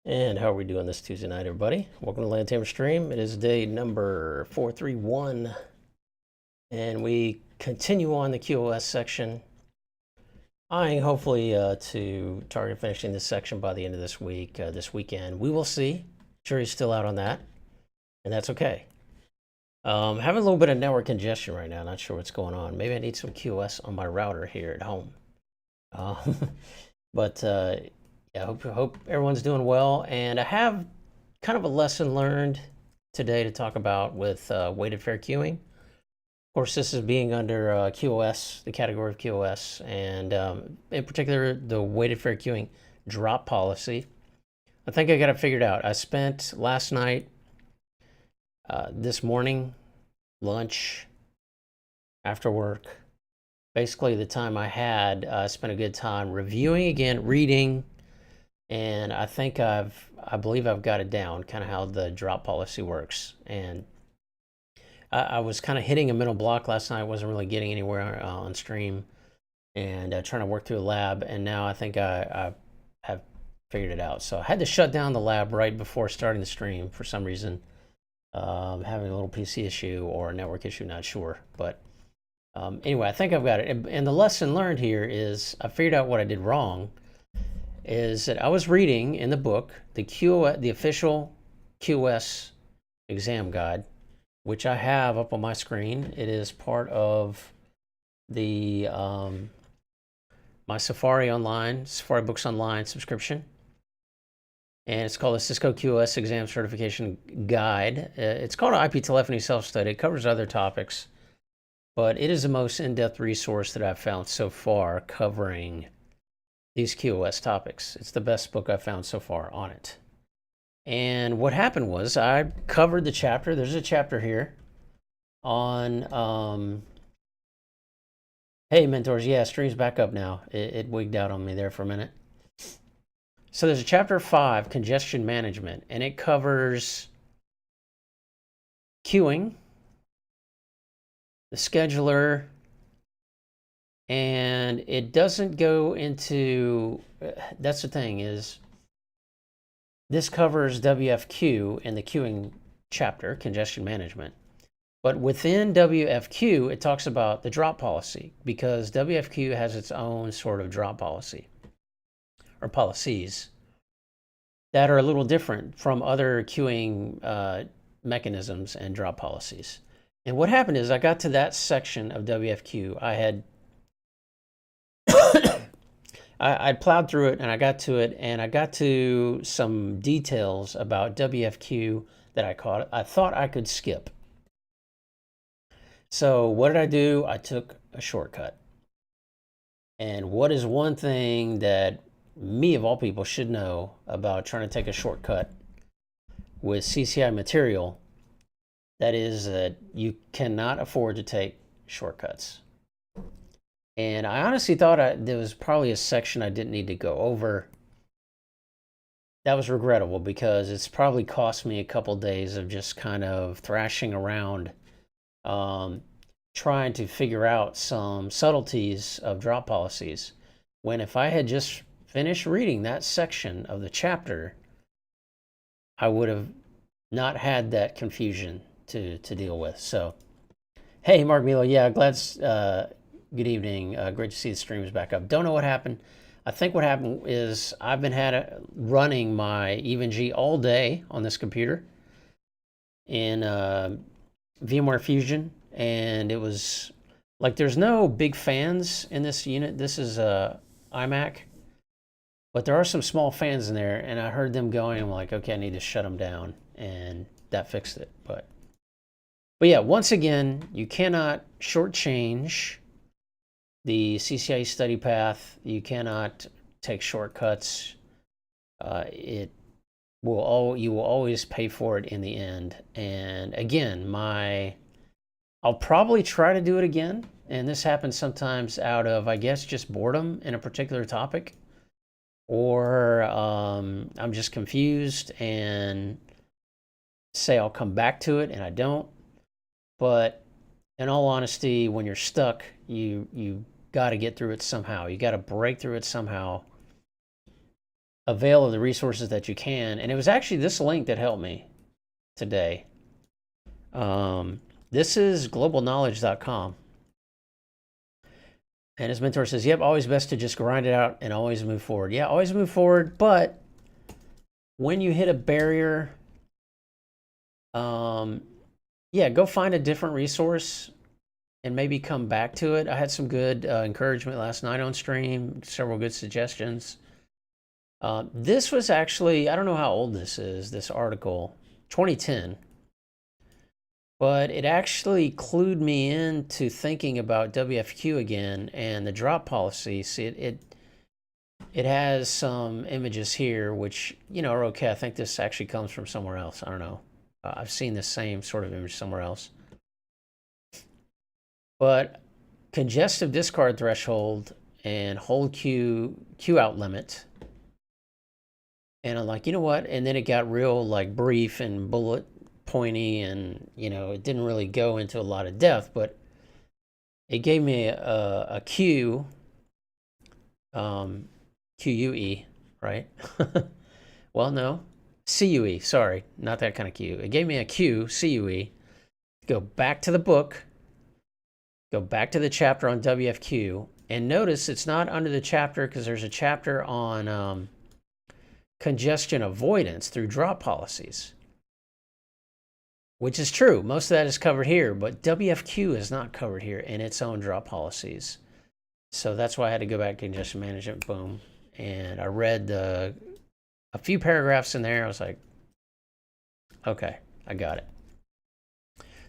And how are we doing this Tuesday night, everybody? Welcome to Land Tamer Stream. It is day number 431, and we continue on the QoS section. Eyeing hopefully to target finishing this section by the end of this week, this weekend. We will see. Jury's still out on that, and that's okay. Having a little bit of network congestion right now. Not sure what's going on. Maybe I need some QoS on my router here at home. But yeah, hope everyone's doing well. And I have kind of a lesson learned today to talk about with weighted fair queuing. Of course, this is being under QoS, the category of QoS, and in particular, the weighted fair queuing drop policy. I think I got it figured out. I spent last night, this morning, lunch, after work, basically the time I had, I spent a good time reviewing again, reading, and I think I believe I've got it down, kind of how the drop policy works. And I was kind of hitting a middle block last night. I wasn't really getting anywhere on stream, and trying to work through the lab. And now I think I have figured it out. So I had to shut down the lab right before starting the stream for some reason. Having a little PC issue or a network issue, not sure. But anyway, I think I've got it. And the lesson learned here is I figured out what I did wrong. Is that I was reading in the book the official QoS exam guide, which I have up on my screen. It is part of the my Safari Books Online subscription, and it's called the Cisco QoS Exam Certification Guide. It's called an IP telephony self-study. It covers other topics, but it is the most in-depth resource that I've found so far covering these QoS topics. It's the best book I've found so far on it. And what happened was I covered the chapter. There's a chapter here on, hey, mentors, yeah, stream's back up now. It wigged out on me there for a minute. So there's a chapter 5, congestion management, and it covers queuing, the scheduler, and it doesn't go into, that's the thing, is this covers WFQ in the queuing chapter, congestion management. But within WFQ, it talks about the drop policy, because WFQ has its own sort of drop policy, or policies, that are a little different from other queuing mechanisms and drop policies. And what happened is I got to that section of WFQ. I plowed through it, and I got to it, and I got to some details about WFQ that I thought I could skip. So what did I do? I took a shortcut. And what is one thing that me, of all people, should know about trying to take a shortcut with CCI material? That is that you cannot afford to take shortcuts. And I honestly thought there was probably a section I didn't need to go over. That was regrettable, because it's probably cost me a couple days of just kind of thrashing around, trying to figure out some subtleties of drop policies. When if I had just finished reading that section of the chapter, I would have not had that confusion to deal with. So, hey, Mark Milo, yeah, glad. Good evening. Great to see the stream is back up. Don't know what happened. I think what happened is I've been running my EvenG all day on this computer in VMware Fusion, and it was like there's no big fans in this unit. This is a iMac, but there are some small fans in there, and I heard them going. I'm like, okay, I need to shut them down, and that fixed it. But yeah, once again, you cannot shortchange the CCIE study path. You cannot take shortcuts. You will always pay for it in the end. And again, I'll probably try to do it again. And this happens sometimes out of, I guess, just boredom in a particular topic, or I'm just confused and say I'll come back to it and I don't. But in all honesty, when you're stuck, you got to get through it somehow. You got to break through it somehow. avail of the resources that you can. And it was actually this link that helped me today. This is globalknowledge.com. And his mentor says, yep, always best to just grind it out and always move forward. Yeah, always move forward. But when you hit a barrier, yeah, go find a different resource and maybe come back to it. I had some good encouragement last night on stream, several good suggestions. This was actually, I don't know how old this is, this article, 2010. But it actually clued me into thinking about WFQ again and the drop policy. See, it has some images here, which, you know, are okay. I think this actually comes from somewhere else. I don't know. I've seen the same sort of image somewhere else. But congestive discard threshold and hold Q out limit. And I'm like, you know what? And then it got real like brief and bullet pointy, and you know, it didn't really go into a lot of depth, but it gave me a Q, QUE, right? Well, no, CUE, sorry, not that kind of Q. It gave me a Q, CUE. Go back to the book, go back to the chapter on WFQ, and notice it's not under the chapter because there's a chapter on congestion avoidance through drop policies. Which is true. Most of that is covered here, but WFQ is not covered here in its own drop policies. So that's why I had to go back to congestion management, boom. And I read a few paragraphs in there. I was like, okay, I got it.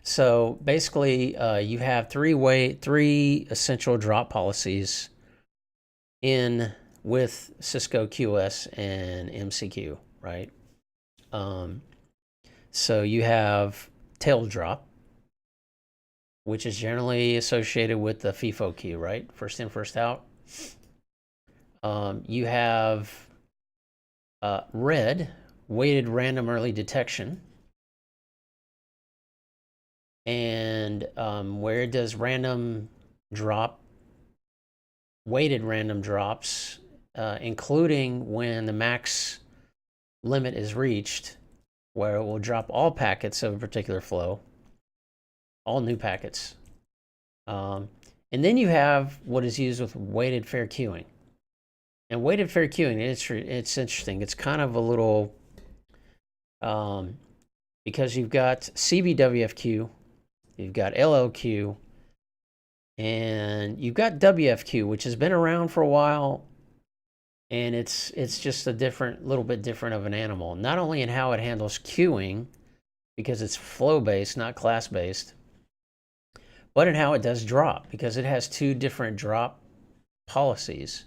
So basically, you have three essential drop policies in with Cisco QoS and MCQ, right? So you have tail drop, which is generally associated with the FIFO queue, right? First in, first out. You have WRED, weighted random early detection. And where does random drop, weighted random drops, including when the max limit is reached, where it will drop all packets of a particular flow, all new packets. And then you have what is used with weighted fair queuing. And weighted fair queuing, it's interesting. It's kind of a little, because you've got CBWFQ, you've got LLQ, and you've got WFQ, which has been around for a while. And it's just a little bit different of an animal, not only in how it handles queuing, because it's flow-based, not class-based, but in how it does drop, because it has two different drop policies.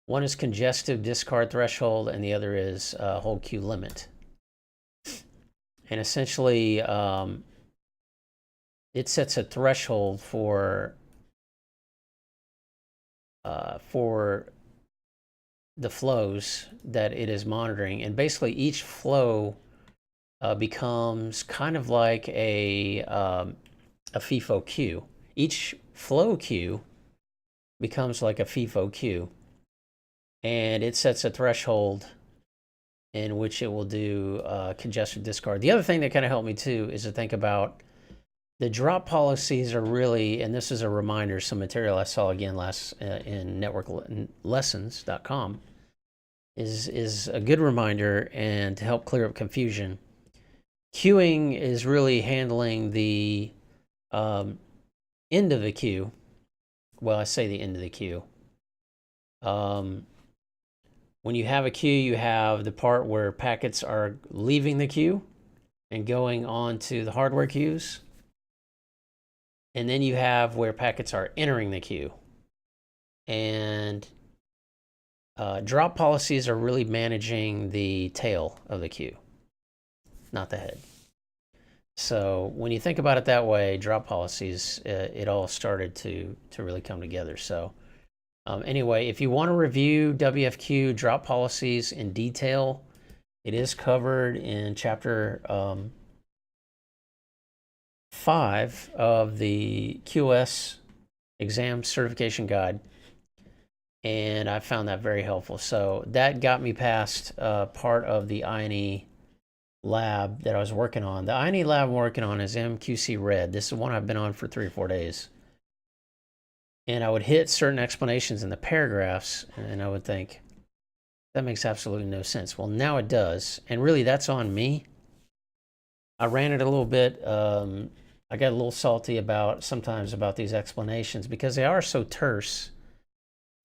One is congestive discard threshold, and the other is hold queue limit. And essentially, it sets a threshold for the flows that it is monitoring, and basically each flow becomes kind of like a FIFO queue. Each flow queue becomes like a FIFO queue, and it sets a threshold in which it will do congestive discard. The other thing that kind of helped me too is to think about the drop policies are really, and this is a reminder, some material I saw again last in networklessons.com is a good reminder, and to help clear up confusion. Queuing is really handling the end of the queue. Well, I say the end of the queue. When you have a queue, you have the part where packets are leaving the queue and going on to the hardware queues. And then you have where packets are entering the queue. And drop policies are really managing the tail of the queue, not the head. So when you think about it that way, drop policies, it all started to really come together. So anyway, if you want to review WFQ drop policies in detail, it is covered in chapter 5 of the QoS exam certification guide. and I found that very helpful. So that got me past part of the INE lab that I was working on. The INE lab I'm working on is MQC-RED. This is one I've been on for 3 or 4 days. And I would hit certain explanations in the paragraphs, and I would think, that makes absolutely no sense. Well, now it does, and really that's on me. I ran it a little bit. I got a little salty sometimes about these explanations because they are so terse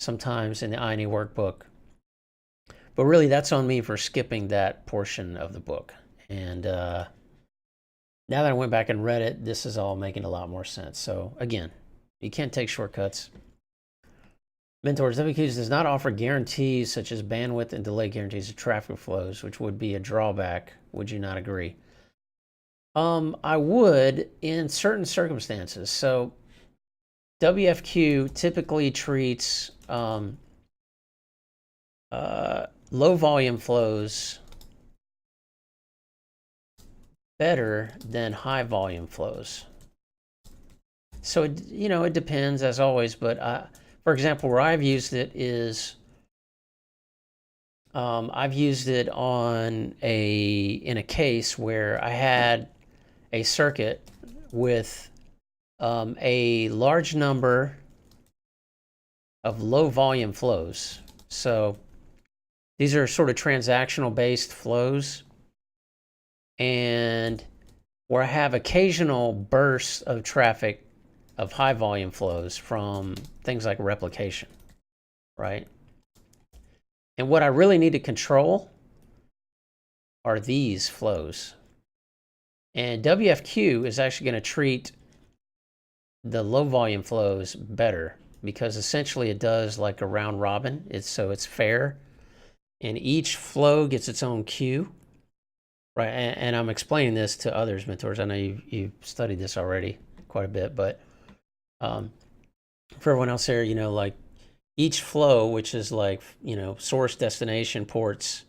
sometimes in the INE workbook. But really, that's on me for skipping that portion of the book. And now that I went back and read it, this is all making a lot more sense. So again, you can't take shortcuts. Mentors, WQs does not offer guarantees such as bandwidth and delay guarantees of traffic flows, which would be a drawback. Would you not agree? I would in certain circumstances. So WFQ typically treats low volume flows better than high volume flows. So it depends as always, but for example, where I've used it is I've used it in a case where I had a circuit with a large number of low volume flows. So these are sort of transactional based flows, and where I have occasional bursts of traffic of high volume flows from things like replication, right? And what I really need to control are these flows. And WFQ is actually going to treat the low volume flows better because essentially it does like a round robin. It's fair, and each flow gets its own queue, right? And I'm explaining this to others, mentors. I know you've studied this already quite a bit, but for everyone else here, like each flow, which is like source, destination, ports,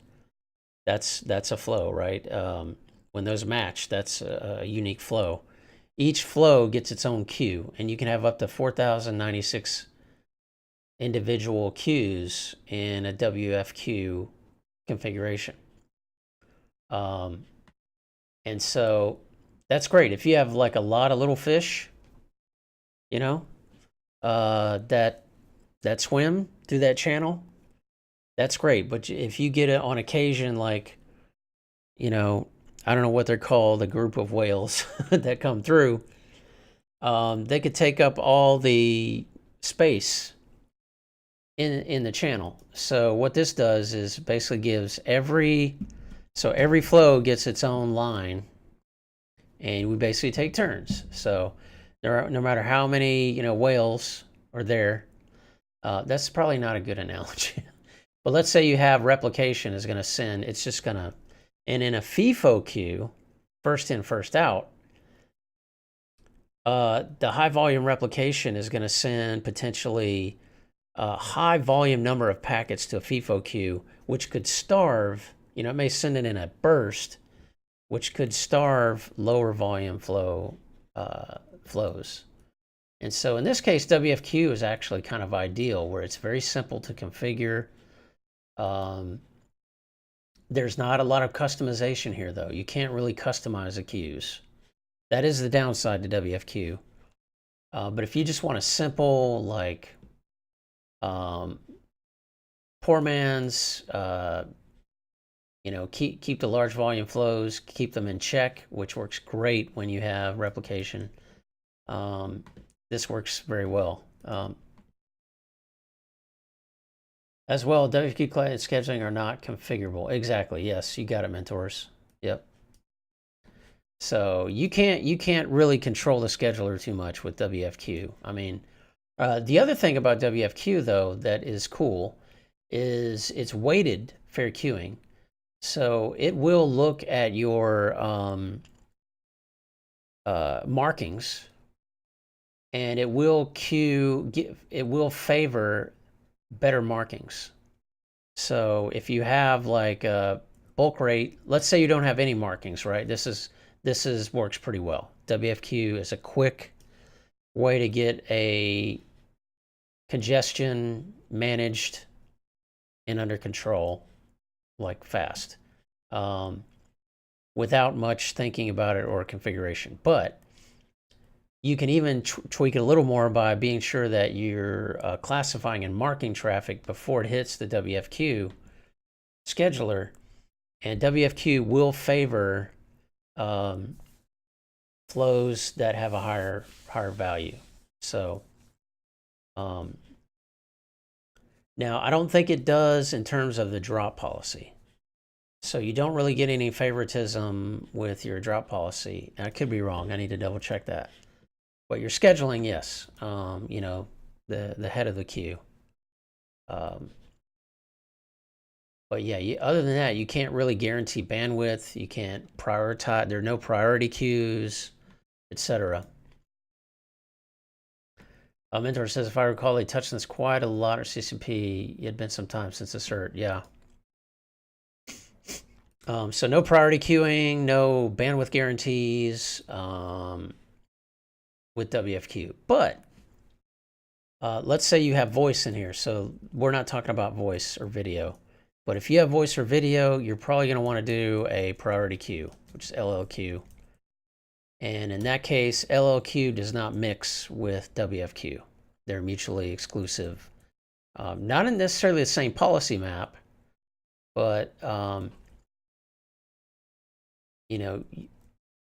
that's a flow, right? When those match, that's a unique flow. Each flow gets its own queue, and you can have up to 4,096 individual queues in a WFQ configuration. And so that's great. If you have like a lot of little fish, that swim through that channel, that's great. But if you get it on occasion, like, I don't know what they're called, a group of whales that come through, they could take up all the space in the channel. So what this does is basically gives every flow gets its own line, and we basically take turns. So no matter how many whales are there, that's probably not a good analogy. But let's say you have replication is going to send, it's just going to, and in a FIFO queue, first in, first out, the high volume replication is going to send potentially a high volume number of packets to a FIFO queue, which could starve, it may send it in a burst, which could starve lower volume flows. And so in this case, WFQ is actually kind of ideal, where it's very simple to configure. There's not a lot of customization here, though. You can't really customize the queues. That is the downside to WFQ. But if you just want a simple, like, poor man's, keep the large volume flows, keep them in check, which works great when you have replication. This works very well. As well, WFQ client scheduling are not configurable. Exactly. Yes, you got it, mentors. Yep. So you can't really control the scheduler too much with WFQ. I mean, the other thing about WFQ though that is cool is it's weighted fair queuing. So it will look at your markings, and it will favor better markings. So if you have like a bulk rate, let's say you don't have any markings, right? This works pretty well. WFQ is a quick way to get a congestion managed and under control, like fast, without much thinking about it or configuration. But you can even tweak it a little more by being sure that you're classifying and marking traffic before it hits the WFQ scheduler, and WFQ will favor flows that have a higher value. So now I don't think it does in terms of the drop policy. So you don't really get any favoritism with your drop policy. I could be wrong. I need to double check that. But your scheduling, yes. You know, the head of the queue. But yeah, other than that, you can't really guarantee bandwidth. You can't prioritize. There are no priority queues, etc. Mentor says, if I recall, they touched on this quite a lot at CCP. It had been some time since the cert. Yeah. So no priority queuing, no bandwidth guarantees with WFQ. But let's say you have voice in here. So we're not talking about voice or video. But if you have voice or video, you're probably going to want to do a priority queue, which is LLQ. And in that case, LLQ does not mix with WFQ. They're mutually exclusive. Not in necessarily the same policy map, but you know,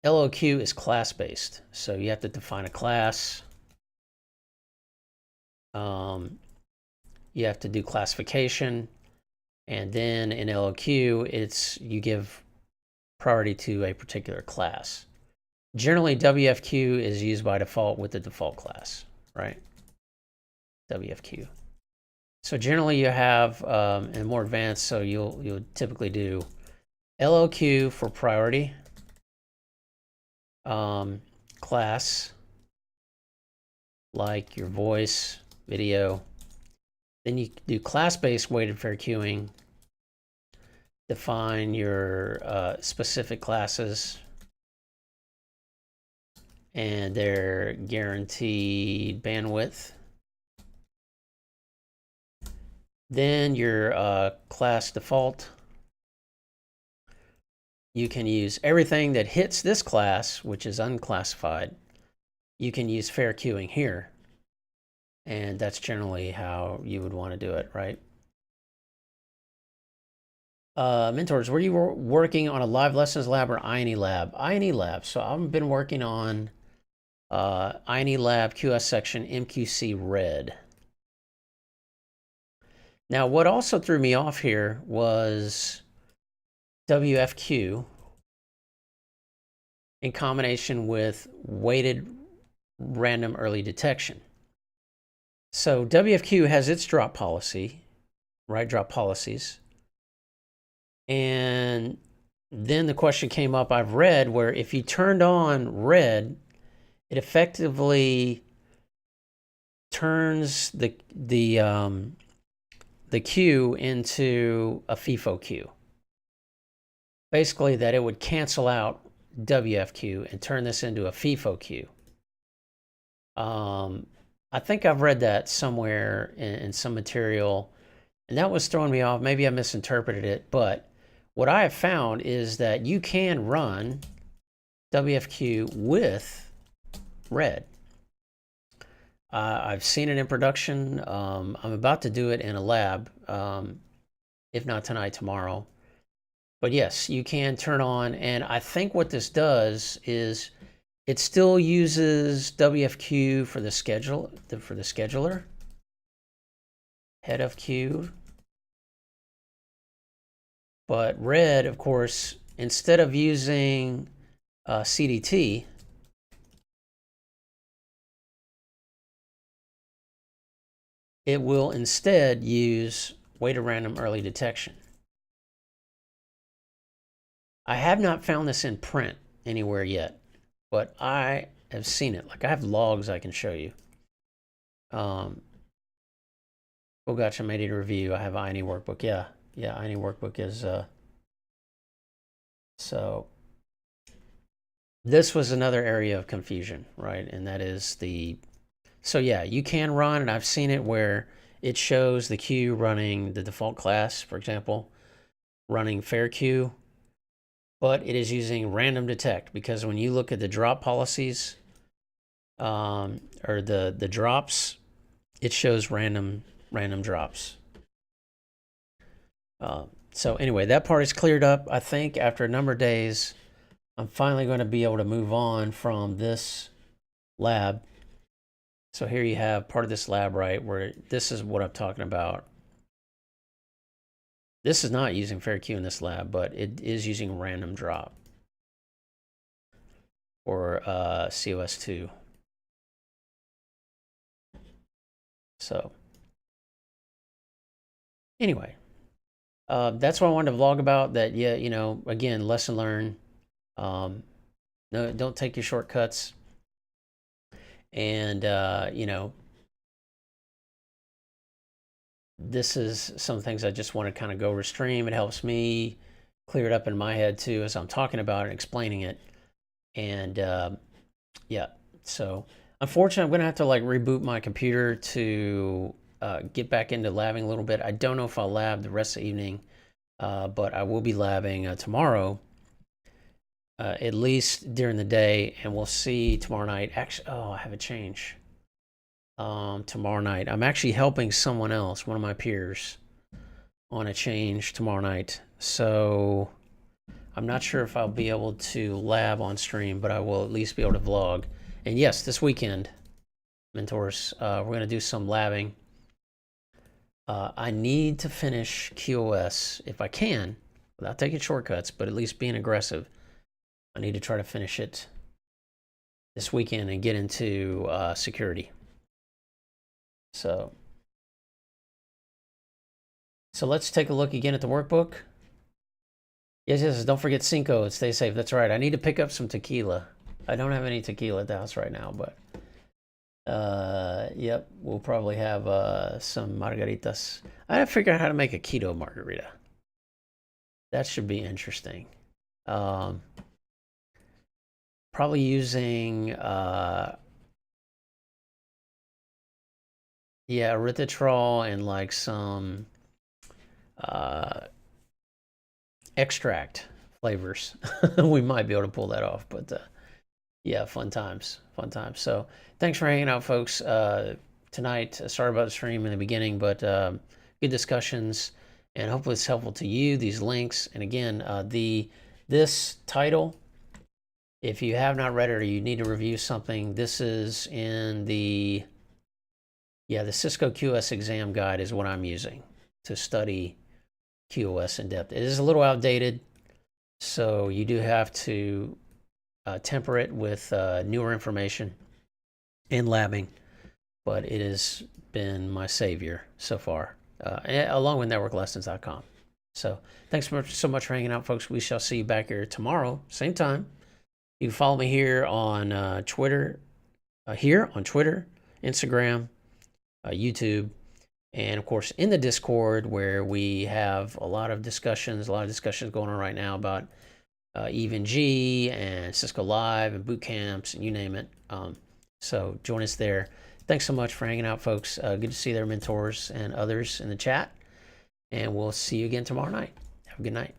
LLQ is class-based. So you have to define a class. You have to do classification. And then in LLQ, you give priority to a particular class. Generally, WFQ is used by default with the default class, right? WFQ. So generally, you have and more advanced. So you'll typically do LLQ for priority class, like your voice, video. Then you do class-based weighted fair queuing. Define your specific classes and their guaranteed bandwidth. Then your class default. You can use everything that hits this class, which is unclassified. You can use fair queuing here. And that's generally how you would want to do it, right? Mentors, were you working on a live lessons lab or INE lab? INE lab. So I've been working on INE lab QS section MQC WRED. Now, what also threw me off here was WFQ in combination with weighted random early detection. So WFQ has its drop policy, right? Drop policies. And then the question came up, I've read, where if you turned on WRED, it effectively turns the queue into a FIFO queue. Basically that it would cancel out WFQ and turn this into a FIFO queue. I think I've read that somewhere in some material, and that was throwing me off. Maybe I misinterpreted it, but what I have found is that you can run WFQ with WRED. I've seen it in production. I'm about to do it in a lab, if not tonight, tomorrow. But yes, you can turn on, and I think what this does is it still uses WFQ for the scheduler, head of queue. But WRED, of course, instead of using CDT, it will instead use weighted random early detection. I have not found this in print anywhere yet, but I have seen it. Like I have logs I can show you. Oh, gotcha, made it a review. I have INE workbook. Yeah, INE workbook is so this was another area of confusion, right? And that is the So yeah, you can run, and I've seen it where it shows the queue running the default class, for example, running fair queue, but it is using random detect, because when you look at the drop policies, or the drops, it shows random drops. So anyway, that part is cleared up. I think after a number of days, I'm finally going to be able to move on from this lab. So here you have part of this lab, right, where this is what I'm talking about. This is not using fair queue in this lab, but it is using random drop, or COS2. So anyway, that's what I wanted to vlog about. That, yeah, you know, again, lesson learned. No, don't take your shortcuts. And you know, this is some things I just want to kind of go over stream. It helps me clear it up in my head too as I'm talking about it and explaining it. And yeah, so unfortunately, I'm gonna have to like reboot my computer to get back into labbing a little bit. I don't know if I'll lab the rest of the evening, but I will be labbing tomorrow, at least during the day, and we'll see tomorrow night. Actually, oh, I have a change. Tomorrow night, I'm actually helping someone else, one of my peers, on a change tomorrow night. So I'm not sure if I'll be able to lab on stream, but I will at least be able to vlog. And yes, this weekend, mentors, we're going to do some labbing. I need to finish QoS if I can, without taking shortcuts, but at least being aggressive. I need to try to finish it this weekend and get into security. So let's take a look again at the workbook. Yes, don't forget Cinco and stay safe. That's right. I need to pick up some tequila. I don't have any tequila at the house right now, but yep, we'll probably have some margaritas. I gotta figure out how to make a keto margarita. That should be interesting. Probably using yeah, erythritol and like some extract flavors. We might be able to pull that off, but yeah, fun times. So thanks for hanging out, folks, tonight. Sorry about the stream in the beginning, but good discussions, and hopefully it's helpful to you, these links. And again, this title, if you have not read it or you need to review something, this is in the Cisco QoS exam guide is what I'm using to study QoS in depth. It is a little outdated, so you do have to temper it with newer information and labbing, but it has been my savior so far, along with networklessons.com. So thanks so much for hanging out, folks. We shall see you back here tomorrow, same time. You can follow me here on Twitter, Instagram, YouTube, and of course in the Discord, where we have a lot of discussions going on right now about EVE-NG and Cisco Live and boot camps and you name it. So join us there. Thanks so much for hanging out, folks. Good to see their mentors and others in the chat, and we'll see you again tomorrow night. Have a good night.